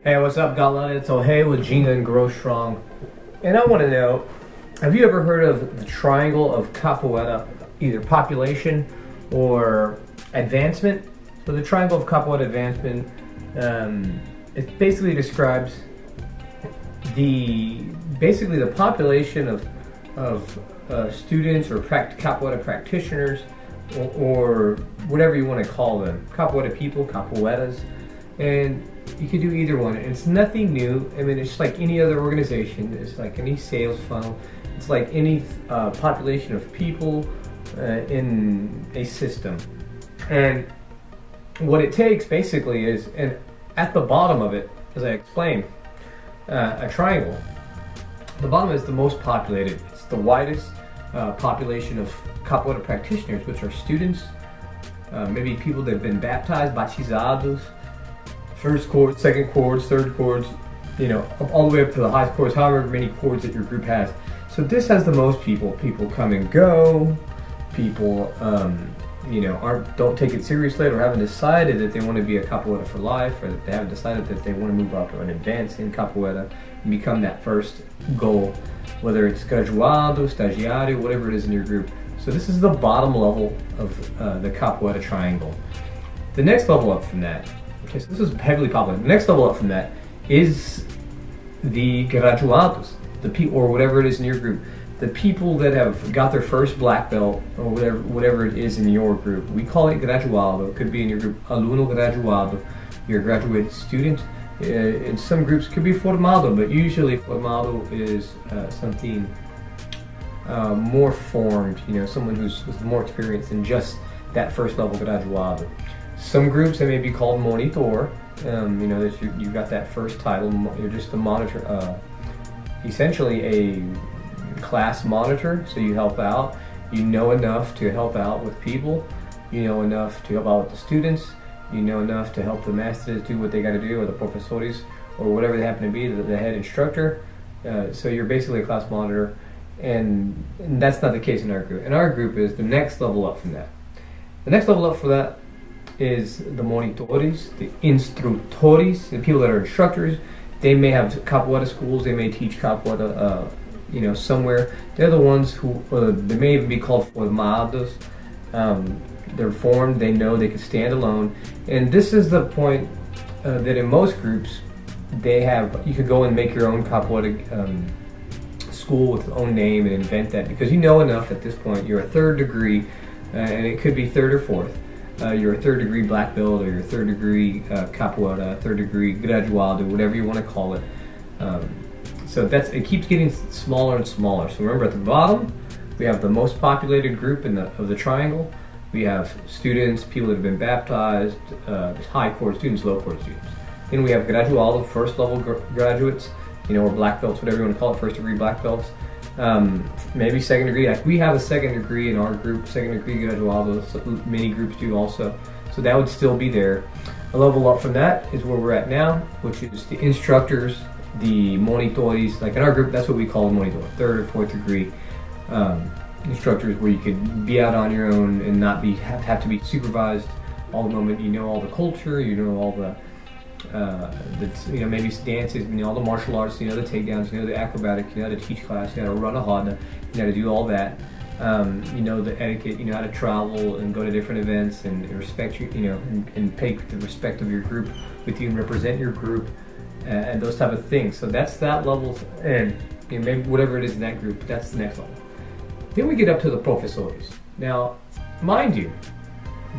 Hey, what's up, Galera? So hey with Gina and Grow Strong. And I want to know, have you ever heard of the triangle of Capoeira, either population or advancement? So the triangle of Capoeira advancement, it basically describes the population of students or Capoeira practitioners or whatever you want to call them, Capoeira people, Capoeiras, and you could do either one. It's nothing new. I mean, it's like any other organization. It's like any sales funnel. It's like any population of people in a system. And what it takes basically is, and at the bottom of it, as I explained, a triangle. The bottom is the most populated. It's the widest population of Capoeira practitioners, which are students, maybe people that have been baptized, batizados, first chords, second chords, third chords, all the way up to the highest chords, however many chords that your group has. So this has the most people. People come and go. People, don't take it seriously or haven't decided that they want to be a Capoeira for life, or that they haven't decided that they want to move up and advance in Capoeira and become that first goal, whether it's Graduado, Estagiário, whatever it is in your group. So this is the bottom level of the Capoeira triangle. The next level up from that, okay, so this is heavily popular. The next level up from that is the Graduados, the people, or whatever it is in your group, the people that have got their first black belt, or whatever it is in your group. We call it Graduado. It could be in your group Aluno Graduado, your graduate student. In some groups it could be Formado, but usually Formado is something more formed, someone who's with more experience than just that first level Graduado. Some groups, they may be called Monitor, that you've got that first title, you're just a monitor, essentially a class monitor, so you help out, you know enough to help out with people, you know enough to help out with the students, you know enough to help the Mestres do what they got to do, or the professores, or whatever they happen to be, the head instructor. So you're basically a class monitor, and that's not the case in our group. And our group is the next level up from that. The next level up for that is the monitores, the instrutores, the people that are instructors. They may have Capoeira schools, they may teach Capoeira somewhere. They're the ones who, they may even be called formados. They're formed, they know they can stand alone. And this is the point that in most groups, you could go and make your own Capoeira school with its own name and invent that, because you know enough at this point. You're a third degree, and it could be third or fourth. You're a third degree black belt, or you're a third degree Capoeira, third degree Graduado, whatever you want to call it. So it keeps getting smaller and smaller. So remember, at the bottom, we have the most populated group of the triangle. We have students, people that have been baptized, high chord students, low chord students. Then we have Graduado, first level graduates, or black belts, whatever you want to call it, first degree black belts. Maybe second degree. Like we have a second degree in our group, second degree Graduados. So many groups do also. So that would still be there. A level up from that is where we're at now, which is the instructors, the monitores. Like in our group, that's what we call a monitor, third or fourth degree instructors, where you could be out on your own and not have to be supervised all the moment. You know all the culture, all the maybe dances, all the martial arts, the takedowns, the acrobatics, how to teach class, how to run a roda, how to do all that. The etiquette, how to travel and go to different events and respect and pay the respect of your group with you and represent your group, and those type of things. So that's that level, and maybe whatever it is in that group, that's the next level. Then we get up to the professores. Now, mind you,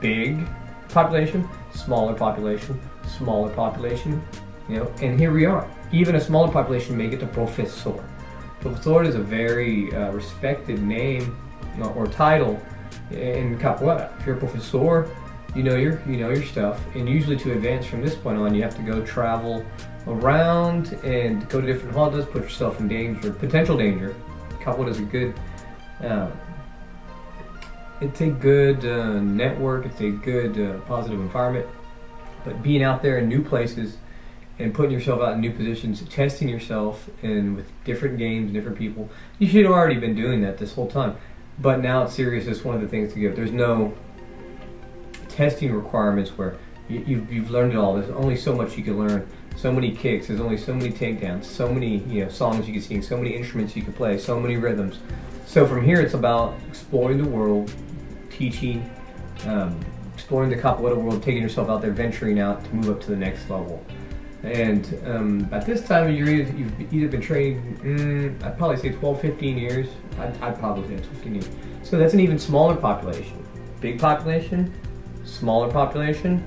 big population, smaller population, and here we are. Even a smaller population may get to professor. Professor is a very respected name or title in Capoeira. If you're a professor, you know your stuff, and usually to advance from this point on, you have to go travel around and go to different rodas, put yourself in danger, potential danger. Capoeira is a good network, it's a good positive environment, but being out there in new places and putting yourself out in new positions, testing yourself and with different games, different people, you should have already been doing that this whole time, but now it's serious. It's one of the things to give. There's no testing requirements where you've learned it all. There's only so much you can learn so many kicks, there's only so many takedowns, so many songs you can sing, so many instruments you can play, so many rhythms. So from here it's about exploring the world, teaching, exploring the capoeira world, taking yourself out there, venturing out to move up to the next level. And at this time of year, you've either been training, I'd probably say 12, 15 years. I'd probably say 15 years. So that's an even smaller population. Big population, smaller population,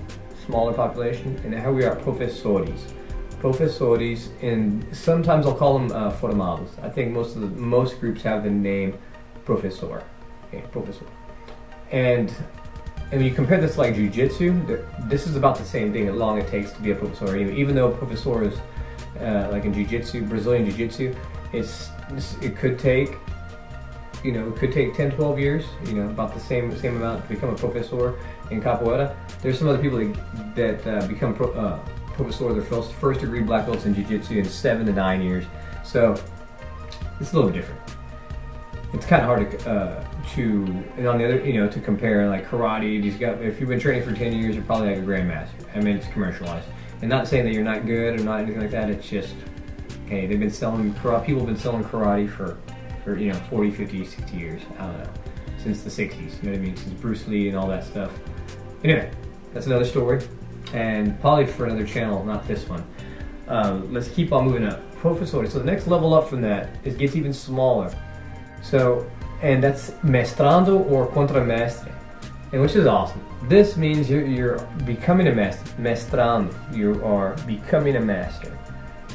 and now we are professores. Professores, and sometimes I'll call them formados. I think most groups have the name professor. Okay, professor. And when you compare this to like jiu-jitsu, this is about the same thing, how long it takes to be a professor. Even though professor is like in jiu-jitsu, Brazilian jiu-jitsu, it could take 10, 12 years, about the same amount to become a professor in capoeira. There's some other people that become professor, their first degree black belts in jiu-jitsu in 7 to 9 years. So it's a little bit different. It's kind of hard and on the other, to compare like karate. If you've been training for 10 years, you're probably like a grandmaster. I mean, it's commercialized, and not saying that you're not good or not anything like that. It's just, okay, they've been selling karate. People have been selling karate for 40, 50, 60 years. I don't know, since the 60s. You know what I mean? Since Bruce Lee and all that stuff. Anyway, that's another story, and probably for another channel, not this one. Let's keep on moving up. Professor. So the next level up from that gets even smaller. So, and that's mestrando or contramestre, and which is awesome. This means you're becoming a master. Mestrando, you are becoming a master,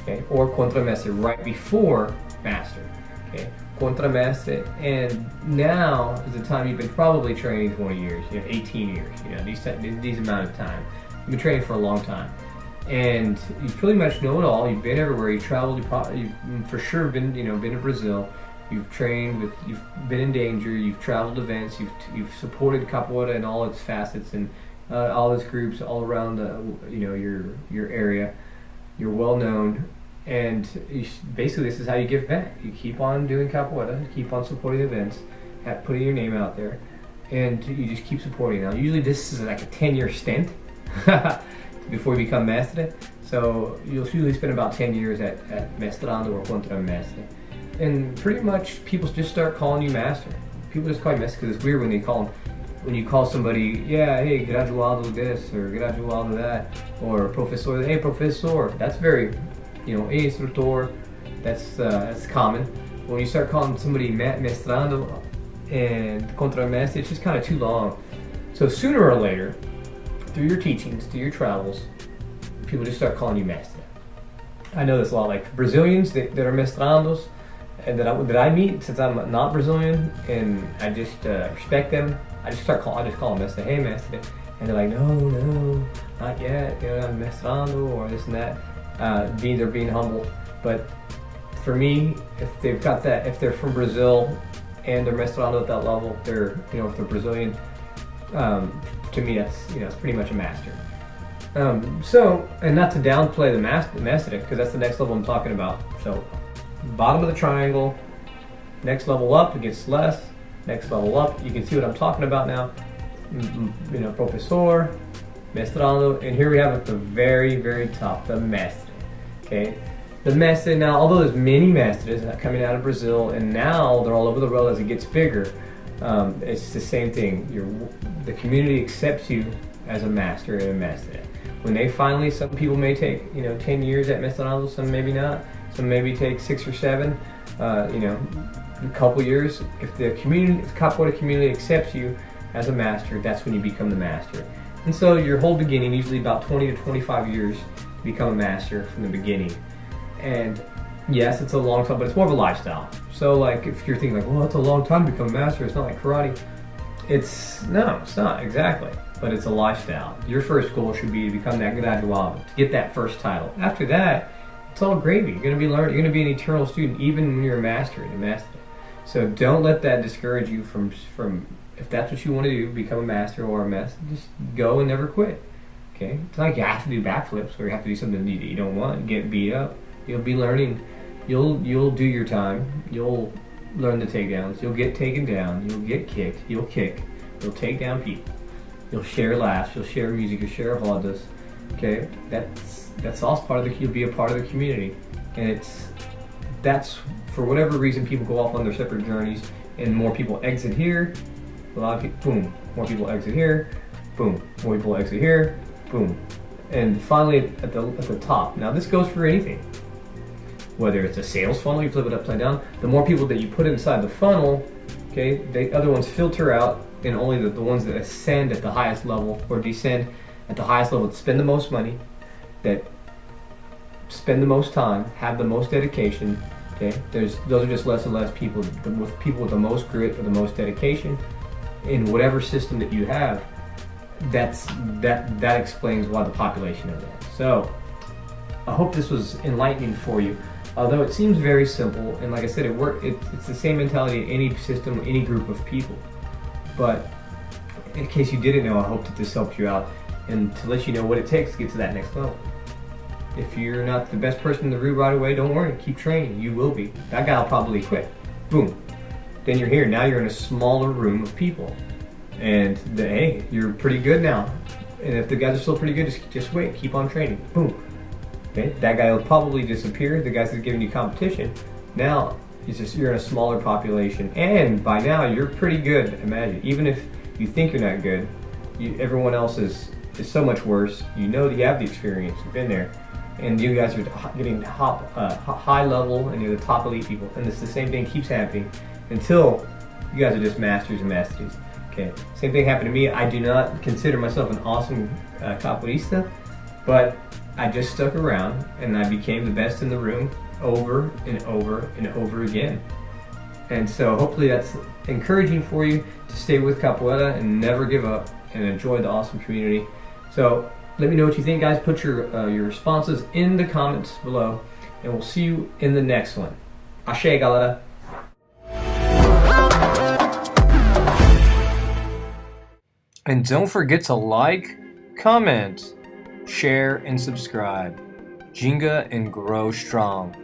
okay? Or contramestre, right before master, okay? Contramestre, and now is the time you've been probably training 20 years, 18 years, these amount of time. You've been training for a long time, and you pretty much know it all. You've been everywhere. You traveled. You've for sure been to Brazil. You've trained you've been in danger, you've traveled events, you've supported capoeira in all its facets and all its groups all around your area. You're well known, and basically this is how you give back. You keep on doing capoeira, you keep on supporting events, putting your name out there, and you just keep supporting. Now usually this is like a 10-year stint before you become mestre, so you'll usually spend about 10 years at mestrando or contramestre. And pretty much people just start calling you master. People just call you master because it's weird when you call somebody, hey, graduado this or graduado that, or professor, hey, professor. That's very, hey, instructor. That's common. When you start calling somebody mestrando and contramestre, it's just kind of too long. So sooner or later, through your teachings, through your travels, people just start calling you master. I know this a lot. Like Brazilians that are mestrandos, and that I meet, since I'm not Brazilian and I just respect them, I just call them mestre, hey mestre, and they're like, no, not yet, I'm mestrando or this and that. They're being humble, but for me, if they've got that, if they're from Brazil and they're mestrando at that level, if they're Brazilian, to me that's pretty much a master. So, and not to downplay the master, because that's the next level I'm talking about. So, bottom of the triangle, next level up, it gets less. Next level up, you can see what I'm talking about now. Professor, mestrando, and here we have at the very, very top, the mestre. Okay, the mestre. Now, although there's many mestres coming out of Brazil, and now they're all over the world as it gets bigger, it's the same thing. The community accepts you as a master and a mestre. When they finally, some people may take 10 years at mestrando, some maybe not. Some maybe take 6 or 7, a couple years. If the capoeira community accepts you as a master, that's when you become the master. And so your whole beginning, usually about 20 to 25 years, to become a master from the beginning. And yes, it's a long time, but it's more of a lifestyle. So like if you're thinking like, well, it's a long time to become a master, it's not like karate. It's not exactly, but it's a lifestyle. Your first goal should be to become that graduado, to get that first title. After that, it's all gravy. You're going to be learning. You're going to be an eternal student, even when you're a master and a master. So don't let that discourage you from if that's what you want to do, become a master or a master. Just go and never quit. Okay, it's not like you have to do backflips or you have to do something that you don't want. Get beat up. You'll be learning. You'll do your time. You'll learn the takedowns. You'll get taken down. You'll get kicked. You'll kick. You'll take down people. You'll share laughs. You'll share music. You'll share rodas. Okay, that's also part of the, you'll be a part of the community, and that's for whatever reason people go off on their separate journeys, and more people exit here. A lot of people, boom, more people exit here, boom, more people exit here, boom, and finally at the top. Now this goes for anything. Whether it's a sales funnel, you flip it upside down, the more people that you put inside the funnel, okay, the other ones filter out, and only the ones that ascend at the highest level or descend at the highest level, that spend the most money, that spend the most time, have the most dedication, okay, those are just less and less people. With people with the most grit or the most dedication in whatever system that you have, that explains why the population is there. So I hope this was enlightening for you. Although it seems very simple, and like I said, it's the same mentality in any system, any group of people. But in case you didn't know, I hope that this helped you out and to let you know what it takes to get to that next level. If you're not the best person in the room right away, don't worry, keep training, you will be. That guy will probably quit. Boom. Then you're here, now you're in a smaller room of people. And hey, you're pretty good now. And if the guys are still pretty good, just wait, keep on training. Boom. Okay, that guy will probably disappear. The guys that are giving you competition, now you're in a smaller population, and by now you're pretty good. Imagine, even if you think you're not good, everyone else is so much worse. You know that you have the experience, you've been there, and you guys are getting high level, and you're the top elite people. And it's the same thing keeps happening until you guys are just masters and masteries. Okay, same thing happened to me. I do not consider myself an awesome capoeirista, but I just stuck around and I became the best in the room over and over and over again. And so hopefully that's encouraging for you to stay with capoeira and never give up and enjoy the awesome community. So let me know what you think, guys. Put your responses in the comments below, and we'll see you in the next one. Axé, galera. And don't forget to like, comment, share, and subscribe. Jinga and grow strong.